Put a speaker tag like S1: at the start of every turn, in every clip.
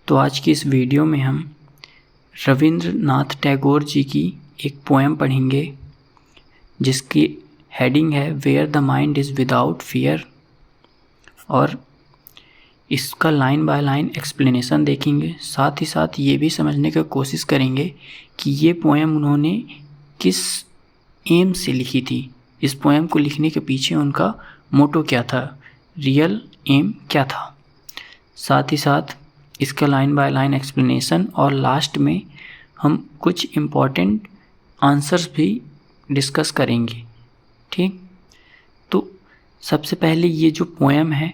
S1: तो आज की इस वीडियो में हम रविंद्रनाथ टैगोर जी की एक पोएम पढ़ेंगे जिसकी हेडिंग है where the mind is without fear, और इसका लाइन बाय लाइन एक्सप्लेनेशन देखेंगे। साथ ही साथ ये भी समझने की कोशिश करेंगे कि ये पोएम उन्होंने किस एम से लिखी थी, इस पोएम को लिखने के पीछे उनका मोटो क्या था, रियल एम क्या था। साथ ही साथ इसका लाइन बाय लाइन एक्सप्लेनेशन और लास्ट में हम कुछ इम्पॉर्टेंट आंसर्स भी डिस्कस करेंगे। ठीक, तो सबसे पहले ये जो पोएम है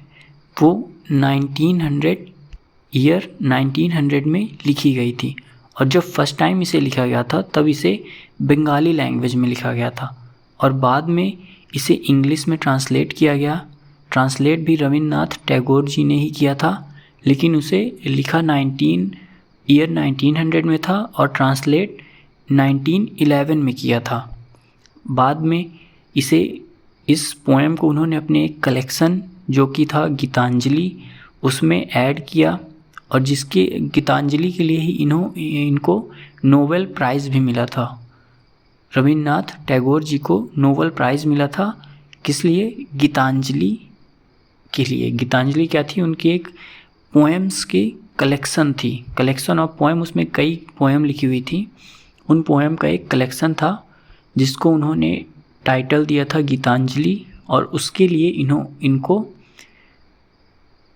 S1: वो 1900 में लिखी गई थी, और जब फर्स्ट टाइम इसे लिखा गया था तब इसे बंगाली लैंग्वेज में लिखा गया था और बाद में इसे इंग्लिश में ट्रांसलेट किया गया। ट्रांसलेट भी रविंद्रनाथ टैगोर जी ने ही किया था, लेकिन उसे लिखा 1900 में था और ट्रांसलेट 1911 में किया था। बाद में इस पोएम को उन्होंने अपने एक कलेक्शन जो कि था गीतांजलि, उसमें ऐड किया, और जिसके गीतांजलि के लिए ही इनको नोबेल प्राइज़ भी मिला था। रविंद्रनाथ टैगोर जी को नोबेल प्राइज़ मिला था, किस लिए? गीतांजलि के लिए। गीतांजलि क्या थी? उनकी एक पोएम्स की कलेक्शन थी, कलेक्शन ऑफ पोएम, उसमें कई पोएम लिखी हुई थी। उन पोएम का एक कलेक्शन था जिसको उन्होंने टाइटल दिया था गीतांजलि, और उसके लिए इनको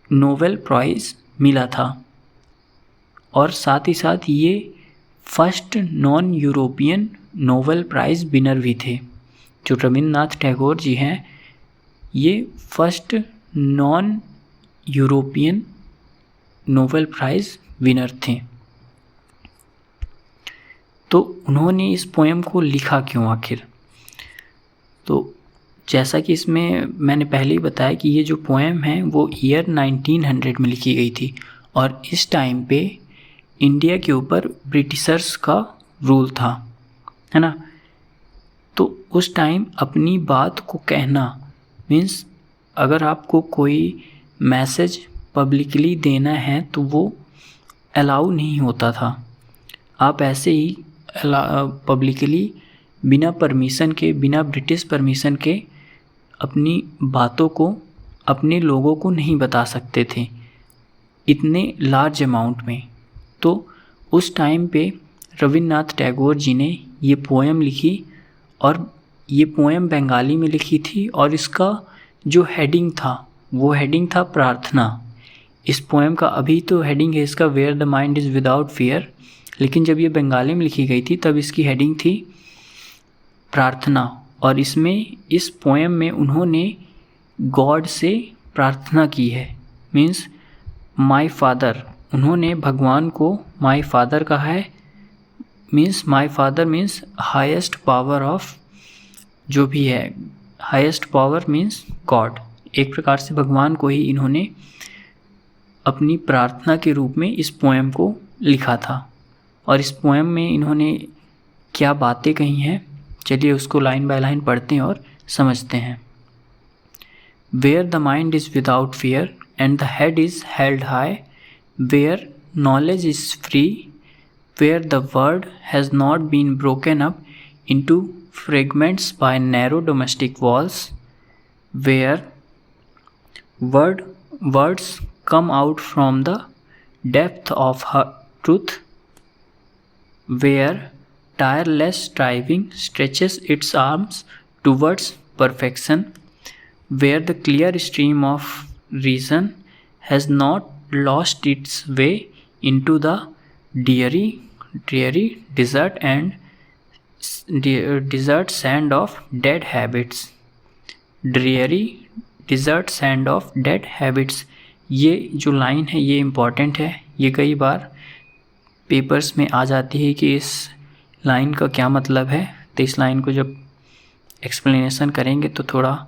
S1: नोबेल प्राइज़ मिला था। और साथ ही साथ ये first non European Nobel prize winner भी थे। जो रविंद्रनाथ टैगोर जी हैं ये first non European Nobel prize winner थे। तो उन्होंने इस पोएम को लिखा क्यों आखिर? तो जैसा कि इसमें मैंने पहले ही बताया कि ये जो पोएम है वो ईयर 1900 में लिखी गई थी, और इस टाइम पे इंडिया के ऊपर ब्रिटिशर्स का रूल था, है ना। तो उस टाइम अपनी बात को कहना मीन्स अगर आपको कोई मैसेज पब्लिकली देना है तो वो अलाउ नहीं होता था। आप ऐसे ही पब्लिकली बिना परमिशन के, बिना ब्रिटिश परमिशन के अपनी बातों को अपने लोगों को नहीं बता सकते थे इतने लार्ज अमाउंट में। तो उस टाइम पे रविंद्रनाथ टैगोर जी ने ये पोएम लिखी, और ये पोएम बंगाली में लिखी थी, और इसका जो हेडिंग था वो हेडिंग था प्रार्थना। इस पोएम का अभी तो हेडिंग है इसका where the mind is without fear, लेकिन जब ये बंगाली में लिखी गई थी तब इसकी हेडिंग थी प्रार्थना। और इस पोएम में उन्होंने गॉड से प्रार्थना की है, मीन्स माय फादर। उन्होंने भगवान को माय फादर कहा है, means my father means highest power of जो भी है, हाईएस्ट पावर मीन्स गॉड। एक प्रकार से भगवान को ही इन्होंने अपनी प्रार्थना के रूप में इस पोएम को लिखा था। और इस पोएम में इन्होंने क्या बातें कही हैं, चलिए उसको लाइन बाय लाइन पढ़ते हैं और समझते हैं। Where the mind is without fear and the head is held high, where knowledge is free, where the word has not been broken up into fragments by narrow domestic walls, where words come out from the depth of her truth, where tireless striving stretches its arms towards perfection, where the clear stream of reason has not lost its way into the dreary desert sand of dead habits. dreary desert sand of dead habits, ये जो line है ये important है। ये कई बार papers में आ जाती है कि इस लाइन का क्या मतलब है, तो इस लाइन को जब एक्सप्लेनेशन करेंगे तो थोड़ा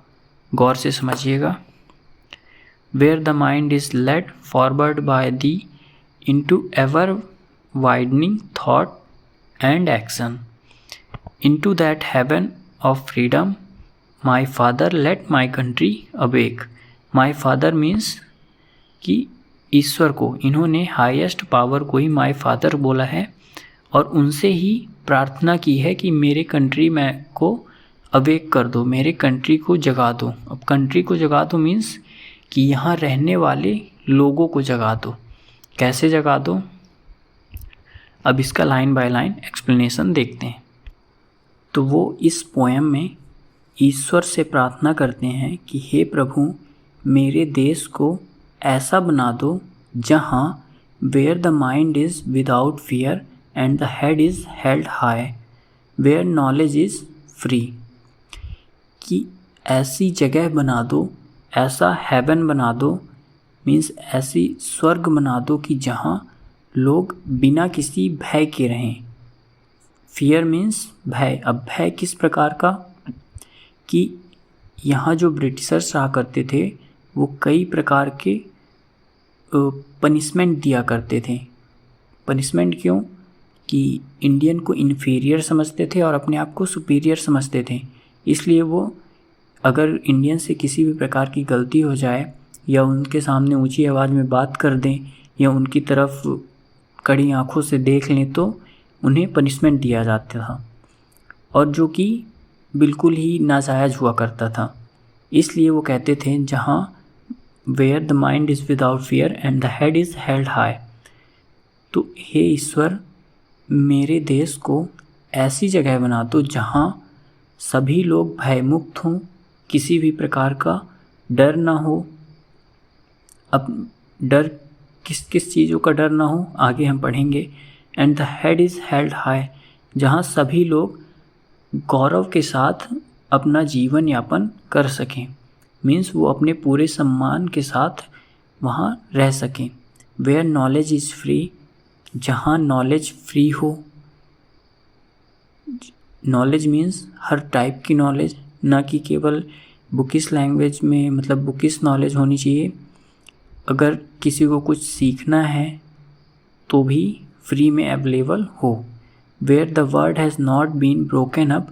S1: गौर से समझिएगा। Where the mind is led forward by thee into ever widening thought and action, into that heaven of freedom, my father let my country awake. My father means कि ईश्वर को, इन्होंने हाईएस्ट पावर को ही my father बोला है और उनसे ही प्रार्थना की है कि मेरे कंट्री में को अवेक कर दो, मेरे कंट्री को जगा दो। अब कंट्री को जगा दो मीन्स कि यहाँ रहने वाले लोगों को जगा दो। कैसे जगा दो, अब इसका लाइन बाय लाइन एक्सप्लेनेशन देखते हैं। तो वो इस पोएम में ईश्वर से प्रार्थना करते हैं कि हे प्रभु, मेरे देश को ऐसा बना दो जहाँ where the mind is without fear and the head is held high, where knowledge is free. कि ऐसी जगह बना दो, ऐसा हेवन बना दो, मीन्स ऐसी स्वर्ग बना दो कि जहाँ लोग बिना किसी भय के रहें। फियर मीन्स भय। अब भय किस प्रकार का, कि यहाँ जो ब्रिटिशर्स रहा करते थे वो कई प्रकार के पनिशमेंट दिया करते थे। पनिशमेंट क्यों, कि इंडियन को इन्फीरियर समझते थे और अपने आप को सुपीरियर समझते थे। इसलिए वो अगर इंडियन से किसी भी प्रकार की गलती हो जाए या उनके सामने ऊंची आवाज़ में बात कर दें या उनकी तरफ कड़ी आंखों से देख लें तो उन्हें पनिशमेंट दिया जाता था, और जो कि बिल्कुल ही नाजायज़ हुआ करता था। इसलिए वो कहते थे जहाँ where the mind is without fear and the head is held high. तो हे ईश्वर, मेरे देश को ऐसी जगह बना दो जहाँ सभी लोग भयमुक्त हों, किसी भी प्रकार का डर ना हो। अब डर किस किस चीज़ों का डर ना हो आगे हम पढ़ेंगे। And the head is held high, जहाँ सभी लोग गौरव के साथ अपना जीवन यापन कर सकें, मीन्स वो अपने पूरे सम्मान के साथ वहाँ रह सकें। वेयर नॉलेज इज़ फ्री, जहाँ नॉलेज फ्री हो। नॉलेज मीन्स हर टाइप की नॉलेज, ना कि केवल बुकिश लैंग्वेज में, मतलब बुकिश नॉलेज होनी चाहिए। अगर किसी को कुछ सीखना है तो भी फ्री में अवेलेबल हो। Where the word has not been broken up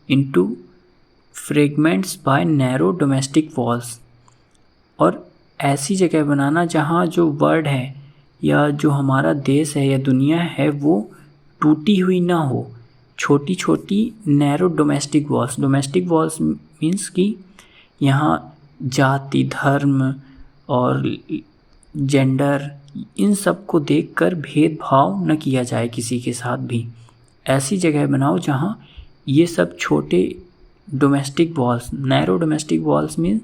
S1: into fragments by narrow domestic walls. और ऐसी जगह बनाना जहाँ जो वर्ड है या जो हमारा देश है या दुनिया है वो टूटी हुई ना हो। छोटी छोटी narrow domestic walls. Domestic walls means कि यहाँ जाति, धर्म और जेंडर, इन सब को देखकर भेदभाव न किया जाए किसी के साथ भी। ऐसी जगह बनाओ जहाँ ये सब छोटे domestic walls, narrow domestic walls में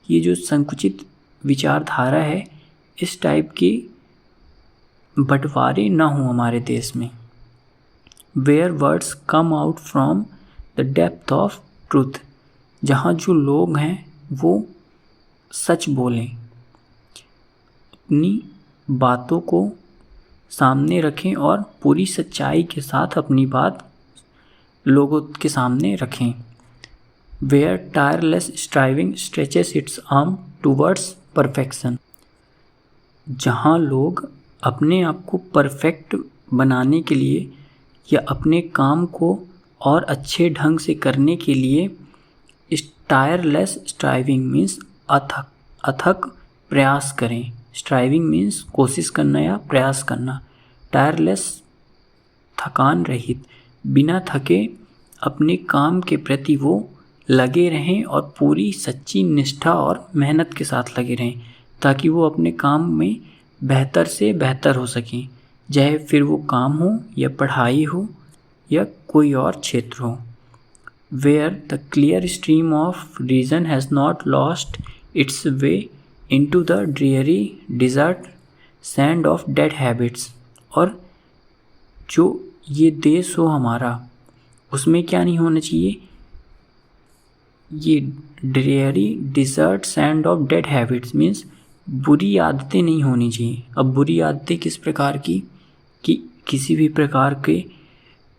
S1: ये जो संकुचित विचारधारा है, इस टाइप के बंटवारे ना हो हमारे देश में। Where words come out from the depth of truth, जहाँ जो लोग हैं वो सच बोलें, अपनी बातों को सामने रखें और पूरी सच्चाई के साथ अपनी बात लोगों के सामने रखें। Where tireless striving stretches its arm towards perfection, जहाँ लोग अपने आप को परफेक्ट बनाने के लिए या अपने काम को और अच्छे ढंग से करने के लिए टायरलेस स्ट्राइविंग मीन्स अथक प्रयास करें। स्ट्राइविंग मीन्स कोशिश करना या प्रयास करना। टायरलेस थकान रहित, बिना थके अपने काम के प्रति वो लगे रहें और पूरी सच्ची निष्ठा और मेहनत के साथ लगे रहें, ताकि वो अपने काम में बेहतर से बेहतर हो सकें, चाहे फिर वो काम हो या पढ़ाई हो या कोई और क्षेत्र हो। Where the clear stream of reason has not lost its way into the dreary desert sand of dead habits। और जो ये देश हो हमारा, उसमें क्या नहीं होना चाहिए, ये dreary desert sand of dead habits means बुरी आदतें नहीं होनी चाहिए। अब बुरी आदतें किस प्रकार की, कि किसी भी प्रकार के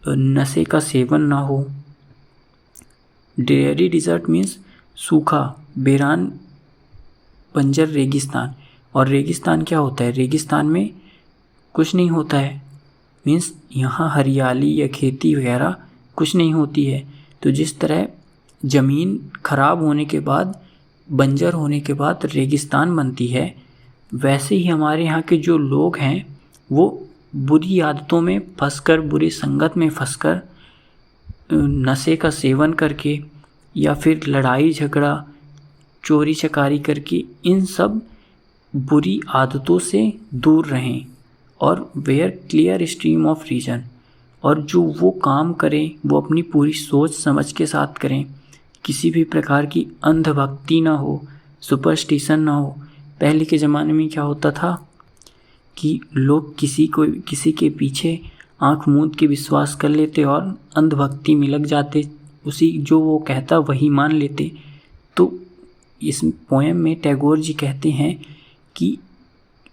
S1: नशे का सेवन ना हो। ड्रेयरी डिज़र्ट मीन्स सूखा, बेरान, बंजर रेगिस्तान। और रेगिस्तान क्या होता है, रेगिस्तान में कुछ नहीं होता है, मीन्स यहाँ हरियाली या खेती वगैरह कुछ नहीं होती है। तो जिस तरह ज़मीन खराब होने के बाद, बंजर होने के बाद रेगिस्तान बनती है, वैसे ही हमारे यहाँ के जो लोग हैं वो बुरी आदतों में फंसकर, बुरी संगत में फंसकर, नशे का सेवन करके या फिर लड़ाई झगड़ा, चोरी चकारी करके इन सब बुरी आदतों से दूर रहें और where clear stream of reason, और जो वो काम करें वो अपनी पूरी सोच समझ के साथ करें, किसी भी प्रकार की अंधभक्ति ना हो, सुपरस्टिशन ना हो। पहले के ज़माने में क्या होता था कि लोग किसी के पीछे आंख मूंद के विश्वास कर लेते और अंधभक्ति में लग जाते, उसी जो वो कहता वही मान लेते। तो इस पोएम में टैगोर जी कहते हैं कि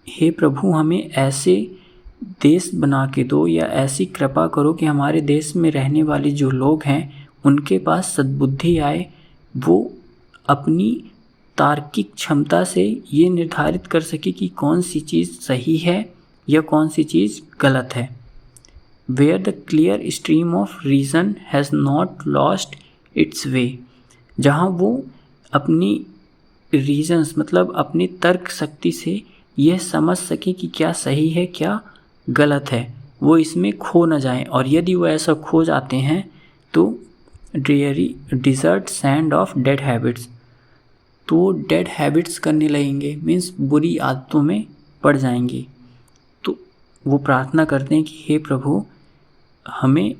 S1: हे प्रभु, हमें ऐसे देश बना के दो या ऐसी कृपा करो कि हमारे देश में रहने वाले जो लोग हैं उनके पास सद्बुद्धि आए, वो अपनी तार्किक क्षमता से ये निर्धारित कर सके कि कौन सी चीज़ सही है या कौन सी चीज़ गलत है। Where the clear stream of reason has not lost its way, जहाँ वो अपनी रीजन्स मतलब अपनी तर्क शक्ति से यह समझ सके कि क्या सही है क्या गलत है, वो इसमें खो न जाएं। और यदि वो ऐसा खो जाते हैं तो dreary desert sand of dead habits, तो डेड हैबिट्स करने लगेंगे, मीन्स बुरी आदतों में पड़ जाएंगे। तो वो प्रार्थना करते हैं कि हे प्रभु, हमें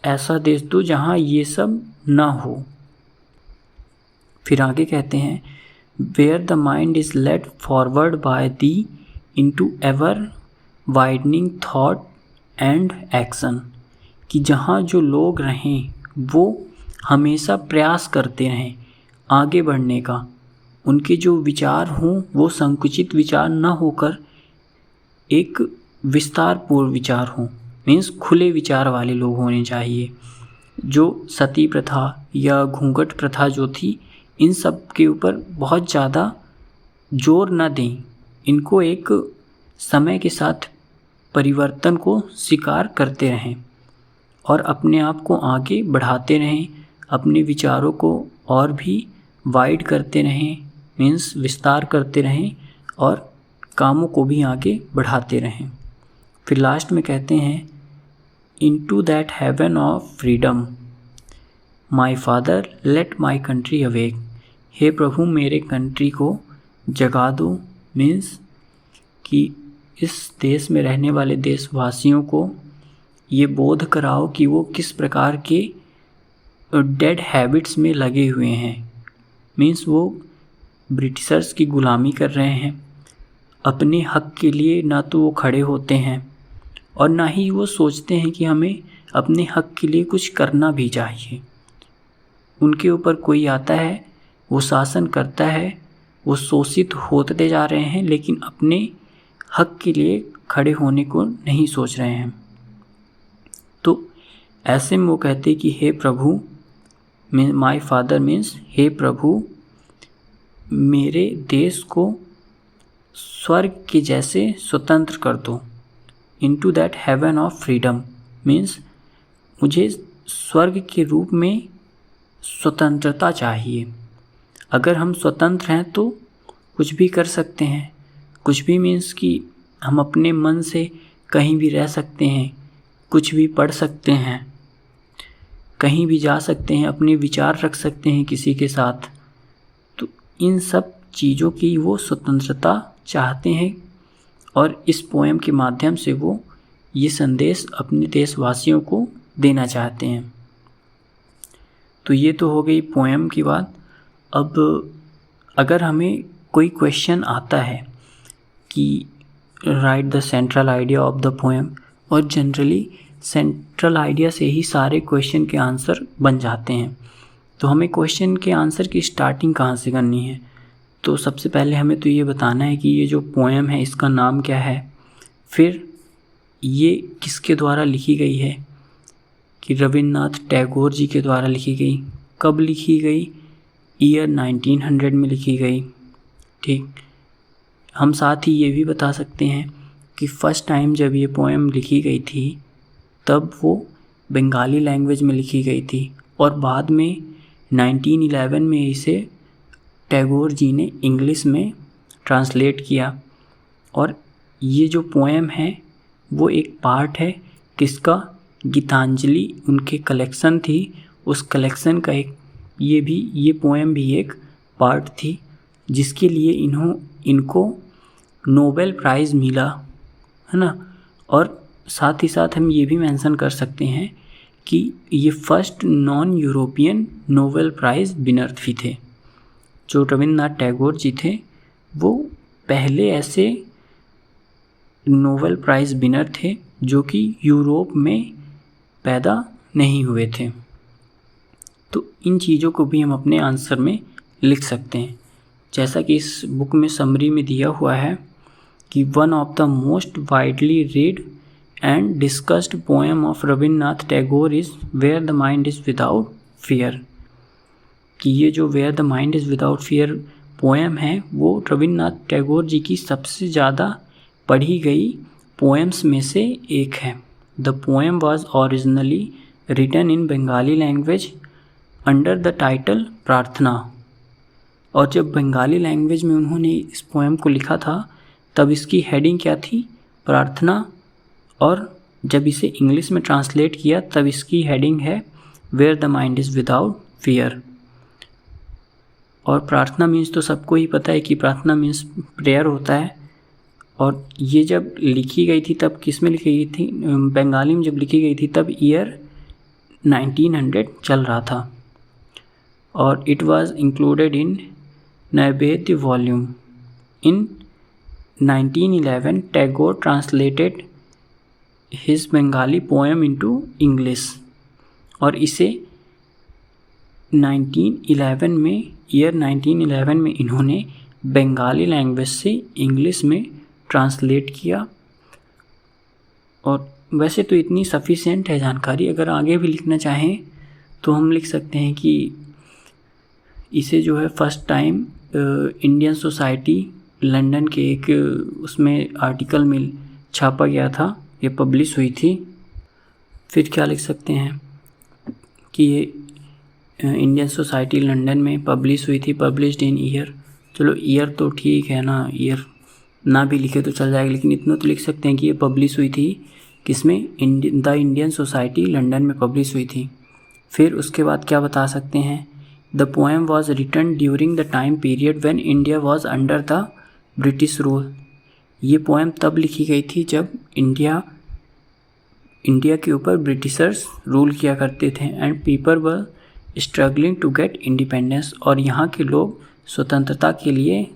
S1: ऐसा देश दो जहाँ ये सब ना हो। फिर आगे कहते हैं where the mind is led forward by thee into ever widening thought and action, कि जहाँ जो लोग रहें वो हमेशा प्रयास करते रहें आगे बढ़ने का, उनके जो विचार हों वो संकुचित विचार न होकर एक विस्तारपूर्ण विचार हों, मीन्स खुले विचार वाले लोग होने चाहिए। जो सती प्रथा या घूंघट प्रथा जो थी, इन सब के ऊपर बहुत ज़्यादा जोर न दें, इनको एक समय के साथ परिवर्तन को स्वीकार करते रहें और अपने आप को आगे बढ़ाते रहें, अपने विचारों को और भी वाइड करते रहें, मीन्स विस्तार करते रहें और कामों को भी आगे बढ़ाते रहें। फिर लास्ट में कहते हैं into that heaven of freedom my father let my country awake, हे प्रभु मेरे कंट्री को जगा दो, मीन्स कि इस देश में रहने वाले देशवासियों को ये बोध कराओ कि वो किस प्रकार के डेड हैबिट्स में लगे हुए हैं, मीन्स वो ब्रिटिशर्स की गुलामी कर रहे हैं, अपने हक के लिए ना तो वो खड़े होते हैं और ना ही वो सोचते हैं कि हमें अपने हक के लिए कुछ करना भी चाहिए। उनके ऊपर कोई आता है, वो शासन करता है, वो शोषित होते जा रहे हैं लेकिन अपने हक के लिए खड़े होने को नहीं सोच रहे हैं। तो ऐसे में वो कहते कि हे प्रभु, माय फादर मीन्स हे प्रभु मेरे देश को स्वर्ग के जैसे स्वतंत्र कर दो। Into that heaven of freedom means मुझे स्वर्ग के रूप में स्वतंत्रता चाहिए। अगर हम स्वतंत्र हैं तो कुछ भी कर सकते हैं, कुछ भी मीन्स कि हम अपने मन से कहीं भी रह सकते हैं, कुछ भी पढ़ सकते हैं, कहीं भी जा सकते हैं, अपने विचार रख सकते हैं किसी के साथ। तो इन सब चीज़ों की वो स्वतंत्रता चाहते हैं और इस पोएम के माध्यम से वो ये संदेश अपने देशवासियों को देना चाहते हैं। तो ये तो हो गई पोएम की बात। अब अगर हमें कोई क्वेश्चन आता है कि right the central idea of the poem, और जनरली सेंट्रल आइडिया से ही सारे क्वेश्चन के आंसर बन जाते हैं, तो हमें क्वेश्चन के आंसर की स्टार्टिंग कहाँ से करनी है। तो सबसे पहले हमें तो ये बताना है कि ये जो पोएम है इसका नाम क्या है, फिर ये किसके द्वारा लिखी गई है, कि रविन्द्रनाथ टैगोर जी के द्वारा लिखी गई, कब लिखी गई, ईयर 1900 में लिखी गई। ठीक, हम साथ ही ये भी बता सकते हैं कि फ़र्स्ट टाइम जब ये पोएम लिखी गई थी तब वो बंगाली लैंग्वेज में लिखी गई थी और बाद में 1911 में इसे टैगोर जी ने इंग्लिश में ट्रांसलेट किया और ये जो पोएम है वो एक पार्ट है किसका, गीतांजलि उनके कलेक्शन थी, उस कलेक्शन का एक ये पोएम भी एक पार्ट थी जिसके लिए इनको नोबेल प्राइज़ मिला, है ना। और साथ ही साथ हम ये भी मेंशन कर सकते हैं कि ये first non European Nobel prize winner भी थे। जो रविंद्रनाथ टैगोर जी थे वो पहले ऐसे नोबेल प्राइज़ विनर थे जो कि यूरोप में पैदा नहीं हुए थे। तो इन चीज़ों को भी हम अपने आंसर में लिख सकते हैं। जैसा कि इस बुक में समरी में दिया हुआ है कि one of the most widely read and discussed poem of Rabindranath Tagore is where the mind is without fear, कि ये जो where the mind is without fear poem है वो रविंद्रनाथ टैगोर जी की सबसे ज़्यादा पढ़ी गई पोएम्स में से एक है। The poem was originally written in Bengali language under the title Prarthana, और जब बंगाली लैंग्वेज में उन्होंने इस पोएम को लिखा था तब इसकी हेडिंग क्या थी, प्रार्थना, और जब इसे इंग्लिश में ट्रांसलेट किया तब इसकी हेडिंग है where the mind is without fear. और प्रार्थना मीन्स तो सबको ही पता है कि प्रार्थना मीन्स प्रेयर होता है, और ये जब लिखी गई थी तब किस में लिखी गई थी, बंगाली में जब लिखी गई थी तब ईयर 1900 चल रहा था, और इट वाज इंक्लूडेड इन नैवेद्य वॉल्यूम। इन 1911 Tagore translated his Bengali poem into English, और इसे 1911 में इन्होंने बंगाली लैंग्वेज से इंग्लिश में ट्रांसलेट किया। और वैसे तो इतनी सफिशिएंट है जानकारी, अगर आगे भी लिखना चाहें तो हम लिख सकते हैं कि इसे जो है first time Indian society London के एक उसमें आर्टिकल में छापा गया था, ये पब्लिश हुई थी। फिर क्या लिख सकते हैं कि ये इंडियन सोसाइटी लंदन में पब्लिश हुई थी, पब्लिश्ड इन ईयर। चलो ईयर तो ठीक है ना, ईयर ना भी लिखे तो चल जाएगा, लेकिन इतना तो लिख सकते हैं कि ये पब्लिश हुई थी किसमें, द इंडियन सोसाइटी लंदन में पब्लिश हुई थी। फिर उसके बाद क्या बता सकते हैं, the poem was written during the time period when India was under the British rule. ये पोएम तब लिखी गई थी जब इंडिया के ऊपर ब्रिटिशर्स रूल किया करते थे, and people were struggling to get independence, और यहाँ के लोग स्वतंत्रता के लिए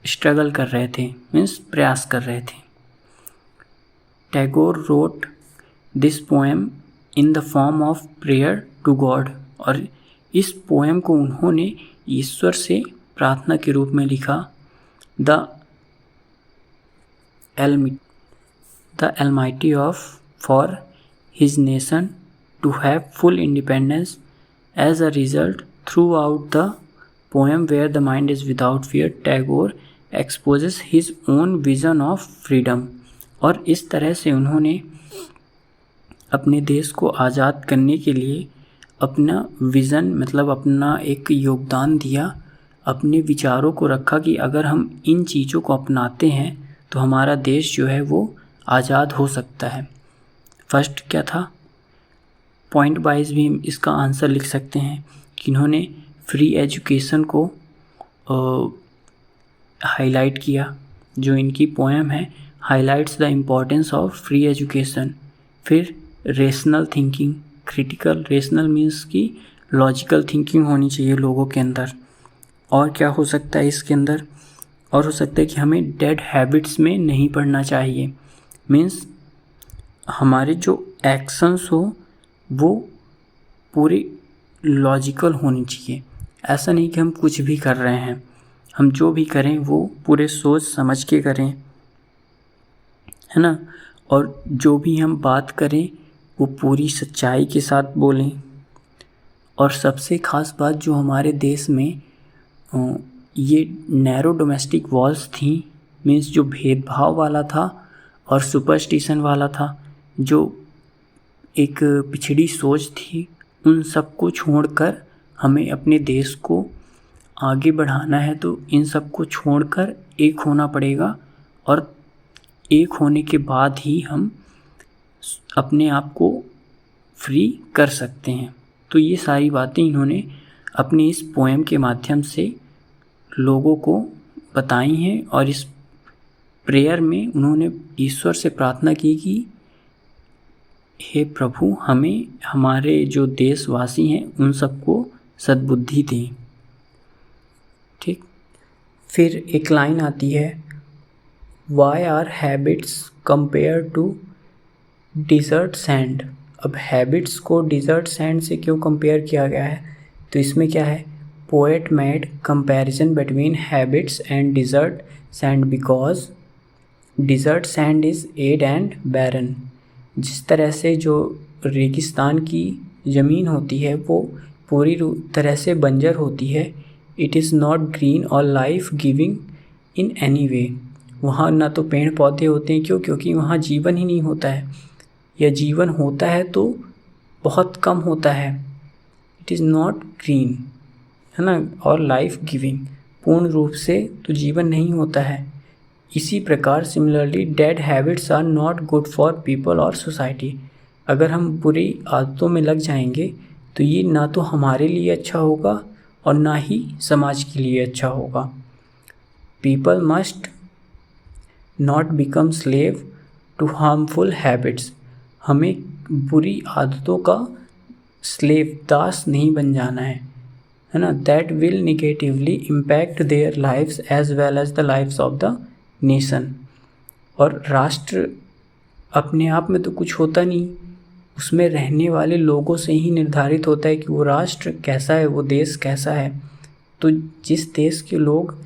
S1: स्ट्रगल कर रहे थे, मीन्स प्रयास कर रहे थे। Tagore wrote this poem in the form of prayer to God, और इस पोएम को उन्होंने ईश्वर से प्रार्थना के रूप में लिखा। The Almighty of for his nation to have full independence. As a result, throughout the poem Where the Mind is Without Fear, Tagore exposes his own vision of freedom. और इस तरह से उन्होंने अपने देश को आज़ाद करने के लिए अपना विज़न, मतलब अपना एक योगदान दिया, अपने विचारों को रखा कि अगर हम इन चीज़ों को अपनाते हैं तो हमारा देश जो है वो आज़ाद हो सकता है। फर्स्ट क्या था, पॉइंट वाइज भी इसका आंसर लिख सकते हैं कि इन्होंने फ्री एजुकेशन को हाईलाइट किया, जो इनकी पोएम है highlights the importance of free education. फिर rational thinking, critical, rational means की लॉजिकल थिंकिंग होनी चाहिए लोगों के अंदर। और क्या हो सकता है इसके अंदर, और हो सकता है कि हमें डेड हैबिट्स में नहीं पड़ना चाहिए, मीन्स हमारे जो एक्शंस हो वो पूरी लॉजिकल होनी चाहिए। ऐसा नहीं कि हम कुछ भी कर रहे हैं, हम जो भी करें वो पूरे सोच समझ के करें, है ना। और जो भी हम बात करें वो पूरी सच्चाई के साथ बोलें। और सबसे ख़ास बात जो हमारे देश में ये नैरो डोमेस्टिक वॉल्स थी, मीन्स जो भेदभाव वाला था और सुपरस्टिशन वाला था, जो एक पिछड़ी सोच थी, उन सब को छोड़कर हमें अपने देश को आगे बढ़ाना है। तो इन सब को छोड़कर एक होना पड़ेगा और एक होने के बाद ही हम अपने आप को फ्री कर सकते हैं। तो ये सारी बातें इन्होंने अपनी इस पोएम के माध्यम से लोगों को बताई हैं और इस प्रेयर में उन्होंने ईश्वर से प्रार्थना की कि हे प्रभु, हमें हमारे जो देशवासी हैं उन सबको सद्बुद्धि दें। ठीक। फिर एक लाइन आती है, why are habits compare to desert sand. अब हैबिट्स को डिज़र्ट सैंड से क्यों कंपेयर किया गया है? तो इसमें क्या है, poet made comparison between habits and desert sand because desert sand is arid and barren. जिस तरह से जो रेगिस्तान की ज़मीन होती है वो पूरी तरह से बंजर होती है, इट इज़ नॉट ग्रीन और life giving in any way. वहाँ ना तो पेड़ पौधे होते हैं, क्योंकि वहाँ जीवन ही नहीं होता है, या जीवन होता है तो बहुत कम होता है। इट इज़ नॉट ग्रीन, है ना, और लाइफ गिविंग, पूर्ण रूप से तो जीवन नहीं होता है। इसी प्रकार similarly dead habits are not good for people और सोसाइटी। अगर हम बुरी आदतों में लग जाएंगे तो ये ना तो हमारे लिए अच्छा होगा और ना ही समाज के लिए अच्छा होगा। People must not become slave to harmful habits. हमें बुरी आदतों का स्लेव, दास नहीं बन जाना है ना। That will negatively impact their lifes as well as the lifes of the nation. और राष्ट्र अपने आप में तो कुछ होता नहीं, उसमें रहने वाले लोगों से ही निर्धारित होता है कि वो राष्ट्र कैसा है, वो देश कैसा है। तो जिस देश के लोग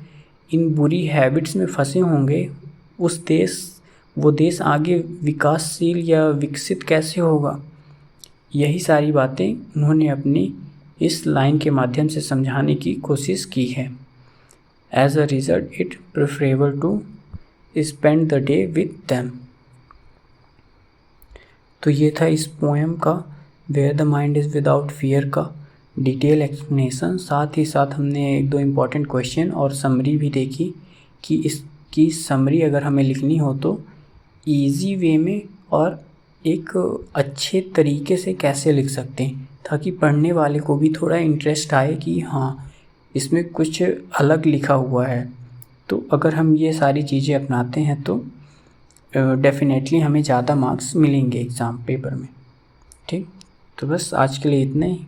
S1: इन बुरी हैबिट्स में फंसे होंगे, वो देश आगे विकासशील या विकसित कैसे होगा। यही सारी बातें उन्होंने अपनी इस लाइन के माध्यम से समझाने की कोशिश की है। As a result it preferable to spend the day with them. तो ये था इस पोएम का where the mind is without fear का डिटेल एक्सप्लेनेशन। साथ ही साथ हमने एक दो इम्पॉर्टेंट क्वेश्चन और समरी भी देखी कि इसकी समरी अगर हमें लिखनी हो तो ईजी वे में और एक अच्छे तरीके से कैसे लिख सकते हैं, ताकि पढ़ने वाले को भी थोड़ा इंटरेस्ट आए कि हाँ, इसमें कुछ अलग लिखा हुआ है। तो अगर हम ये सारी चीज़ें अपनाते हैं तो डेफिनेटली हमें ज़्यादा मार्क्स मिलेंगे एग्ज़ाम पेपर में। ठीक, तो बस आज के लिए इतना ही।